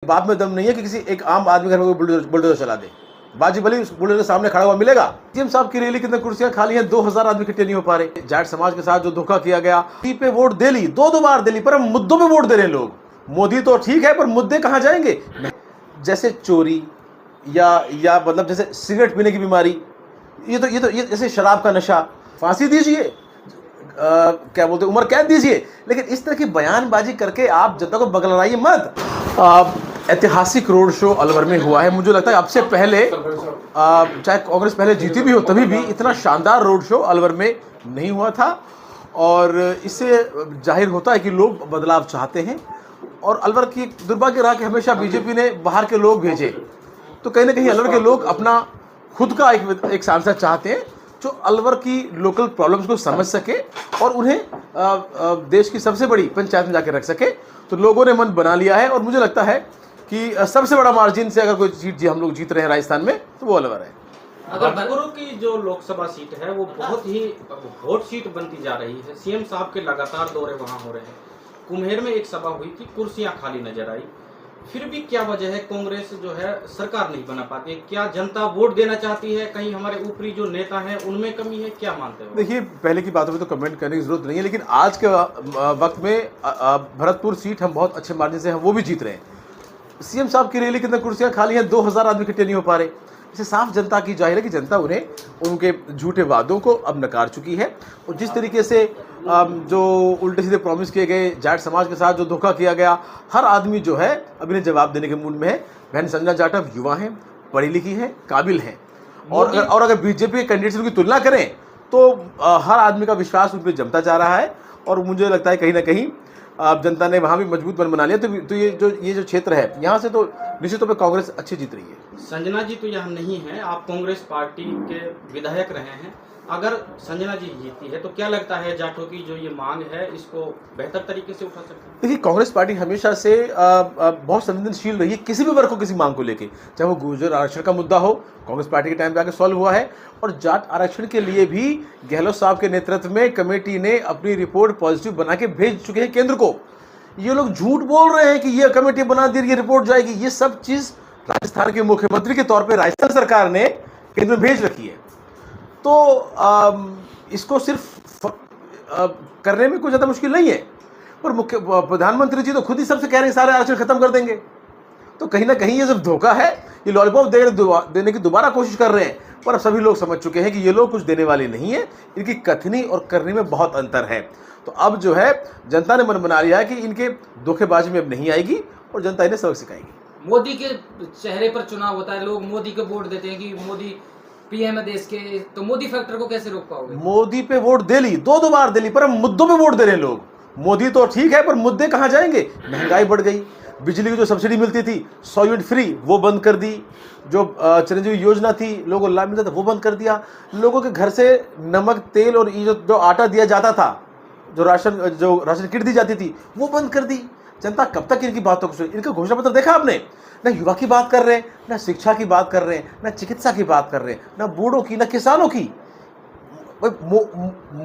बाप में दम नहीं है कि किसी एक आम आदमी घर में बुलडोजर चला दे। बाजी बली बुलडोजर के सामने खड़ा हुआ मिलेगा। सीएम साहब की रैली के अंदर कुर्सियां खाली हैं, 2000 आदमी इकट्ठे नहीं हो पा रहे। जाट समाज के साथ जो धोखा किया गया, पे वोट दे ली, दो बार दे ली, पर हम मुद्दों पे वोट दे रहे हैं लोग। मोदी तो ठीक है, पर मुद्दे कहां जाएंगे? जैसे चोरी या मतलब जैसे सिगरेट पीने की बीमारी, ये जैसे शराब का नशा, फांसी दीजिए, क्या बोलते उम्र कैद दीजिए, लेकिन इस तरह की बयानबाजी करके आप जनता को बगलवाइए मत। ऐतिहासिक रोड शो अलवर में हुआ है। मुझे लगता है अब से पहले चाहे कांग्रेस पहले जीती भी हो तभी भी इतना शानदार रोड शो अलवर में नहीं हुआ था, और इससे जाहिर होता है कि लोग बदलाव चाहते हैं। और अलवर की दुर्भाग्य रहा कि हमेशा बीजेपी ने बाहर के लोग भेजे, तो कहीं ना कहीं अलवर के लोग अपना खुद का एक सांसद चाहते हैं जो अलवर की लोकल प्रॉब्लम्स को समझ सके और उन्हें देश की सबसे बड़ी पंचायत में जाकर रख सके। तो लोगों ने मन बना लिया है, और मुझे लगता है कि सबसे बड़ा मार्जिन से अगर कोई सीट हम लोग जीत रहे हैं राजस्थान में तो वो अलवर है। अगर भरतपुर की जो लोकसभा सीट है वो बहुत ही हॉट सीट बनती जा रही है। सीएम साहब के लगातार दौरे वहां हो रहे हैं। कुम्हेर में एक सभा हुई थी, कुर्सियां खाली नजर आई। फिर भी क्या वजह है कांग्रेस जो है सरकार नहीं बना पाती? क्या जनता वोट देना चाहती है? कहीं हमारे ऊपरी जो नेता हैं उनमें कमी है? क्या मानते हो? देखिए, पहले की बातों में तो कमेंट करने की जरूरत नहीं है, लेकिन आज के वक्त में भरतपुर सीट हम बहुत अच्छे मार्जिन से वो भी जीत रहे हैं। सीएम साहब की रैली के अंदर कुर्सियां खाली हैं, 2000 आदमी इकट्ठे नहीं हो पा रहे। इससे साफ जनता की जाहिर है कि जनता उन्हें उनके झूठे वादों को अब नकार चुकी है। और जिस तरीके से जो उल्टे सीधे प्रॉमिस किए गए, जाट समाज के साथ जो धोखा किया गया, हर आदमी जो है अब इन्हें जवाब देने के मूड में है। बहन संजना जाटव युवा हैं, पढ़ी लिखी हैं, काबिल हैं, और अगर बीजेपी के कैंडिडेट्स की तुलना करें तो हर आदमी का विश्वास उन पर जमता जा रहा है। और मुझे लगता है कहीं ना कहीं जनता ने वहाँ भी मजबूत मन बना लिया। तो ये जो क्षेत्र है, यहाँ से तो निश्चित तौर पर कांग्रेस अच्छी जीत रही है। संजना जी तो यहाँ नहीं है, आप कांग्रेस पार्टी के विधायक रहे हैं। अगर संजना जी जीती है तो क्या लगता है जाटों की जो ये मांग है इसको बेहतर तरीके से उठा सकते हैं? देखिए, कांग्रेस पार्टी हमेशा से बहुत संवेदनशील रही है किसी भी वर्ग को, किसी मांग को लेके। चाहे वो गुर्जर आरक्षण का मुद्दा हो, कांग्रेस पार्टी के टाइम पे आके सॉल्व हुआ है। और जाट आरक्षण के लिए भी गहलोत साहब के नेतृत्व में कमेटी ने अपनी रिपोर्ट पॉजिटिव बना के भेज चुके हैं केंद्र को। ये लोग झूठ बोल रहे हैं कि ये कमेटी बना दी, ये रिपोर्ट जाएगी। ये सब चीज राजस्थान के मुख्यमंत्री के तौर पर राजस्थान सरकार ने केंद्र में भेज रखी है। तो इसको सिर्फ करने में कोई ज़्यादा मुश्किल नहीं है। पर प्रधानमंत्री जी तो खुद ही सबसे कह रहे हैं सारे आरक्षण खत्म कर देंगे। तो कहीं ना कहीं ये सब धोखा है। ये लॉलीपॉप देने की दोबारा कोशिश कर रहे हैं, पर अब सभी लोग समझ चुके हैं कि ये लोग कुछ देने वाले नहीं है। इनकी कथनी और करने में बहुत अंतर है। तो अब जो है जनता ने मन बना लिया है कि इनके धोखेबाजी में अब नहीं आएगी और जनता इन्हें सबक सिखाएगी। मोदी के चेहरे पर चुनाव होता है, लोग मोदी को वोट देते हैं कि मोदी पीएम है देश के, तो मोदी फैक्टर को कैसे रोक पाओगे? मोदी पे वोट दे ली, दो बार दे ली, पर हम मुद्दों पे वोट दे रहे हैं लोग। मोदी तो ठीक है, पर मुद्दे कहां जाएंगे? महंगाई बढ़ गई, बिजली की जो सब्सिडी मिलती थी 100 यूनिट फ्री, वो बंद कर दी। जो चिरंजीवी योजना थी, लोगों को लाभ मिलता था, वो बंद कर दिया। लोगों के घर से नमक, तेल और जो आटा दिया जाता था, जो राशन किट दी जाती थी, वो बंद कर दी। जनता कब तक इनकी बातों को सुने? इनका घोषणा पत्र देखा आपने? ना युवा की बात कर रहे हैं, ना शिक्षा की बात कर रहे हैं, ना चिकित्सा की बात कर रहे हैं, ना बूढ़ों की, ना किसानों की।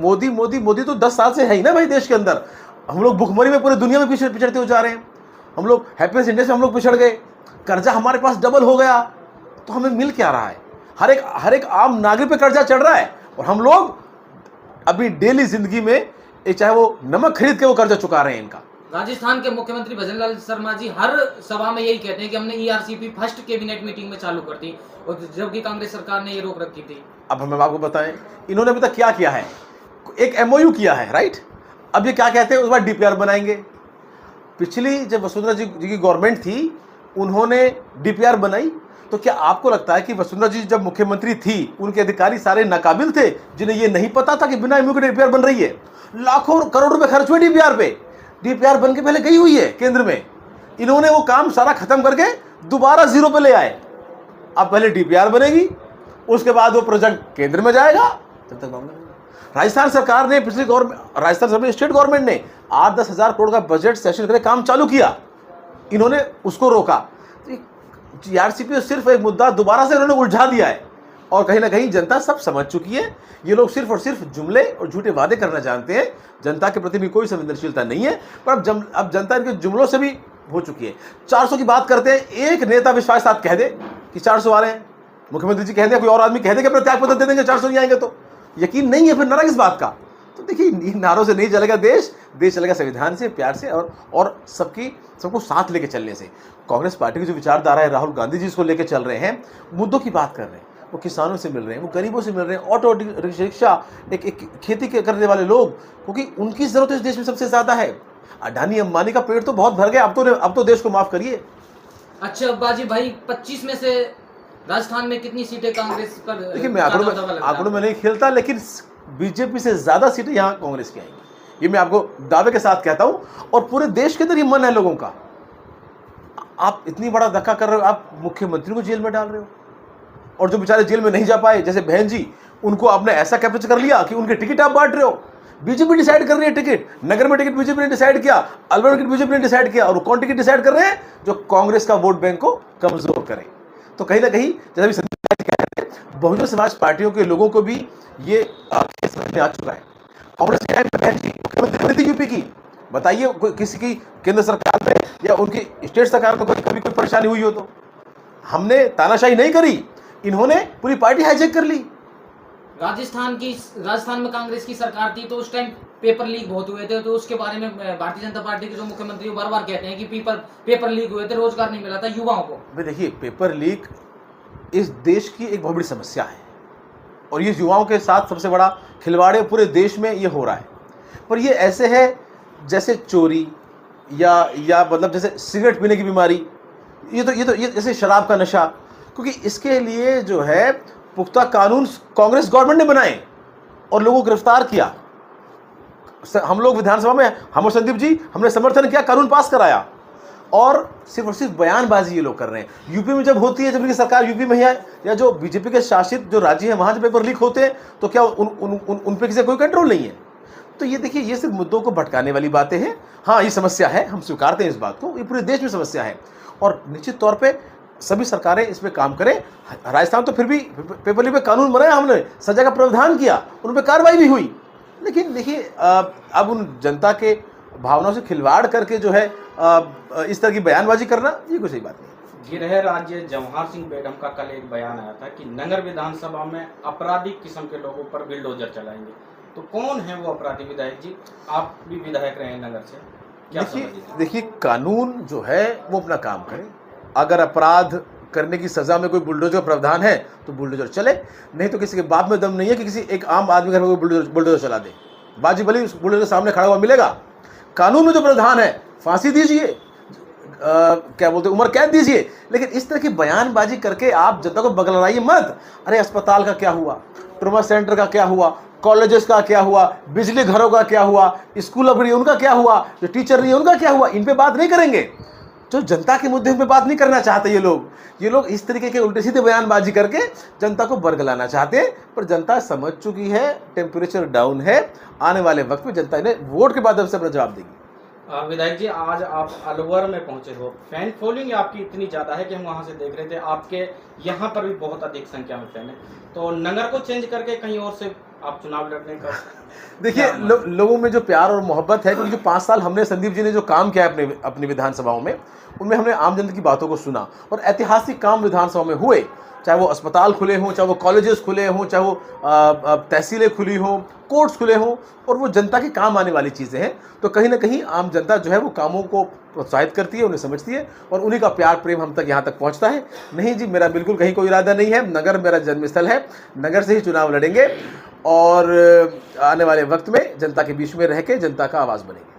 मोदी तो 10 साल से है ही ना भाई देश के अंदर। हम लोग भुखमरी में पूरे दुनिया में पिछड़ते हो जा रहे हैं। हम लोग हैप्पीनेस इंडेक्स से हम लोग पिछड़ गए, कर्जा हमारे पास डबल हो गया। तो हमें मिल क्या रहा है? हर एक आम नागरिक पे कर्जा चढ़ रहा है, और हम लोग अभी डेली जिंदगी में चाहे वो नमक खरीद के वो कर्जा चुका रहे हैं इनका। राजस्थान के मुख्यमंत्री भजनलाल शर्मा जी हर सभा में यही कहते हैं कि हमने ईआरसीपी फर्स्ट कैबिनेट मीटिंग में चालू कर दी, और जबकि कांग्रेस सरकार ने ये रोक रखी थी। अब हम आपको बताएं इन्होंने अभी तक क्या किया है। एक एमओयू किया है, राइट? अब ये क्या कहते हैं, उसके बाद डीपीआर बनाएंगे। पिछली जब वसुंधरा जी की गवर्नमेंट थी, उन्होंने डीपीआर बनाई। तो क्या आपको लगता है कि वसुंधरा जी जब मुख्यमंत्री थी, उनके अधिकारी सारे नाकाबिल थे, जिन्हें ये नहीं पता था कि बिना एमओयू के डीपीआर बन रही है? लाखों करोड़ रुपए खर्च हुए डीपीआर पे। डीपीआर बन के पहले गई हुई है केंद्र में। इन्होंने वो काम सारा खत्म करके दोबारा जीरो पे ले आए। अब पहले डीपीआर बनेगी, उसके बाद वो प्रोजेक्ट केंद्र में जाएगा। तब तक राजस्थान सरकार ने राजस्थान स्टेट गवर्नमेंट ने 8-10 हजार करोड़ का बजट सेशन करके काम चालू किया, इन्होंने उसको रोका। ईआरसीपी सिर्फ एक मुद्दा दोबारा से इन्होंने उलझा दिया है, और कहीं ना कहीं जनता सब समझ चुकी है। ये लोग सिर्फ और सिर्फ जुमले और झूठे वादे करना जानते हैं। जनता के प्रति भी कोई संवेदनशीलता नहीं है। पर अब जनता इनके जुमलों से भी हो चुकी है। 400 की बात करते हैं, एक नेता विश्वास के साथ कह दे कि 400 आ रहे हैं, मुख्यमंत्री जी कह दे, कोई और आदमी कह दे कि अपना त्याग पत्र दे देंगे 400 नहीं आएंगे, तो यकीन नहीं है, फिर नारा किस बात का। तो देखिए, इन नारों से नहीं चलेगा देश चलेगा संविधान से, प्यार से और सबको साथ लेके चलने से। कांग्रेस पार्टी की जो विचारधारा है, राहुल गांधी जी इसको लेके चल रहे हैं, मुद्दों की बात कर रहे हैं, वो किसानों से मिल रहे हैं, वो गरीबों से मिल रहे हैं, ऑटो रिक्शा, एक खेती करने वाले लोग, क्योंकि उनकी जरूरत इस देश में सबसे ज्यादा है। अडानी अंबानी का पेट तो बहुत भर गया, अब तो देश को माफ करिए। अच्छा बाजी भाई, 25 में से राजस्थान में कितनी सीटें कांग्रेस पर? देखिए, मैं आंकड़ों में नहीं खेलता, लेकिन बीजेपी से ज्यादा सीटें यहाँ कांग्रेस की आएंगी, ये मैं आपको दावे के साथ कहता हूं। और पूरे देश के अंदर ये मन है लोगों का। आप इतनी बड़ा धक्का कर रहे हो, आप मुख्यमंत्री को जेल में डाल रहे हो, और जो बेचारे जेल में नहीं जा पाए, जैसे बहन जी, उनको आपने ऐसा कैप्चर कर लिया कि उनके टिकट आप बांट रहे हो। बीजेपी डिसाइड कर रही है टिकट, नगर में टिकट बीजेपी ने डिसाइड किया, अलवर में टिकट बीजेपी ने डिसाइड किया, और कौन टिकट डिसाइड कर रहे हैं? जो कांग्रेस का वोट बैंक को कमजोर करें। तो कहीं ना कहीं, जैसे भी संदीप जी कह रहे हैं, बहुजन समाज पार्टियों के लोगों को भी ये समझ में आ चुका है। कांग्रेस की बहन जी मुख्यमंत्री थी यूपी की, बताइए किसी की केंद्र सरकार में या उनकी स्टेट सरकार में कभी कोई परेशानी हुई हो? तो हमने तानाशाही नहीं करी, इन्होंने पूरी पार्टी हाईजैक कर ली। राजस्थान में कांग्रेस की सरकार थी तो उस टाइम पेपर लीक बहुत हुए थे, तो उसके बारे में भारतीय जनता पार्टी के जो मुख्यमंत्री बार बार कहते हैं कि पेपर लीक हुए थे, रोजगार नहीं मिला था युवाओं को। देखिए, पेपर लीक इस देश की एक बहुत बड़ी समस्या है, और ये युवाओं के साथ सबसे बड़ा खिलवाड़ है, पूरे देश में ये हो रहा है। पर ये ऐसे है जैसे चोरी या मतलब जैसे सिगरेट पीने की बीमारी, ये जैसे शराब का नशा, क्योंकि इसके लिए जो है पुख्ता कानून कांग्रेस गवर्नमेंट ने बनाए और लोगों को गिरफ्तार किया। हम लोग विधानसभा में, हम और संदीप जी, हमने समर्थन किया, कानून पास कराया, और सिर्फ बयानबाजी ये लोग कर रहे हैं। यूपी में जब होती है, जब इनकी सरकार यूपी में है, या जो बीजेपी के शासित जो राज्य है, वहां जब पेपर लीक होते हैं, तो क्या उन पे किसी कोई कंट्रोल नहीं है? तो ये देखिए, ये सिर्फ मुद्दों को भटकाने वाली बातें हैं। हाँ, ये समस्या है, हम स्वीकारते हैं इस बात को, ये पूरे देश में समस्या है, और निश्चित तौर पर सभी सरकारें इस पे काम करें। राजस्थान तो फिर भी पेपर लीक पे कानून बनाया, हमने सजा का प्रावधान किया, उन पर कार्रवाई भी हुई, लेकिन देखिए, अब उन जनता के भावनाओं से खिलवाड़ करके जो है इस तरह की बयानबाजी करना, ये कोई सही बात नहीं। गृह राज्य जवाहर सिंह बेगम का कल एक बयान आया था कि नगर विधानसभा में आपराधिक किस्म के लोगों पर बुलडोजर चलाएंगे। तो कौन है वो अपराधी विधायक जी? आप भी विधायक रहे हैं नगर से, क्या देखिए, कानून जो है वो अपना काम करे। अगर अपराध करने की सजा में कोई बुलडोजर प्रावधान है तो बुलडोजर चले, नहीं तो किसी के बाप में दम नहीं है कि किसी एक आम आदमी घर में बुलडोजर चला दे। बाजी भली उस बुलडोजर के सामने खड़ा हुआ मिलेगा। कानून में जो प्रावधान है, फांसी दीजिए, क्या बोलते, उम्र कैद दीजिए, लेकिन इस तरह की बयानबाजी करके आप जनता को बगलवाइए मत। अरे अस्पताल का क्या हुआ, ट्रॉमा सेंटर का क्या हुआ, कॉलेजेस का क्या हुआ, बिजली घरों का क्या हुआ, स्कूल अपनी उनका क्या हुआ, जो टीचर नहीं है उनका क्या हुआ, इन पे बात नहीं करेंगे। जो जनता के मुद्दे पे बात नहीं करना चाहते ये लोग इस तरीके के उल्टे सीधे बयानबाजी करके जनता को बरगलाना चाहते हैं। पर जनता समझ चुकी है, टेम्परेचर डाउन है, आने वाले वक्त में जनता इन्हें वोट के बाद से अपना जवाब देगी। विधायक जी, आज आप अलवर में पहुंचे हो, फैन फॉलोइंग आपकी इतनी ज्यादा है कि हम वहां से देख रहे थे, आपके यहाँ पर भी बहुत अधिक संख्या में फैन है, तो नगर को चेंज करके कहीं और से आप चुनाव लड़ने का? देखिए, लोगों में जो प्यार और मोहब्बत है, क्योंकि जो 5 साल हमने, संदीप जी ने जो काम किया है अपनी विधानसभाओं में, उनमें हमने आम जनता की बातों को सुना, और ऐतिहासिक काम विधानसभा में हुए, चाहे वो अस्पताल खुले हों, चाहे वो कॉलेजेस खुले हों, चाहे वो तहसीलें खुली हों, कोर्ट्स खुले हों, और वो जनता के काम आने वाली चीज़ें हैं। तो कहीं ना कहीं आम जनता जो है वो कामों को प्रोत्साहित करती है, उन्हें समझती है, और उन्हीं का प्यार प्रेम हम तक यहाँ तक पहुँचता है। नहीं जी, मेरा बिल्कुल कहीं कोई इरादा नहीं है, नगर मेरा जन्मस्थल है, नगर से ही चुनाव लड़ेंगे, और आने वाले वक्त में जनता के बीच में रह के जनता का आवाज़ बनेंगे।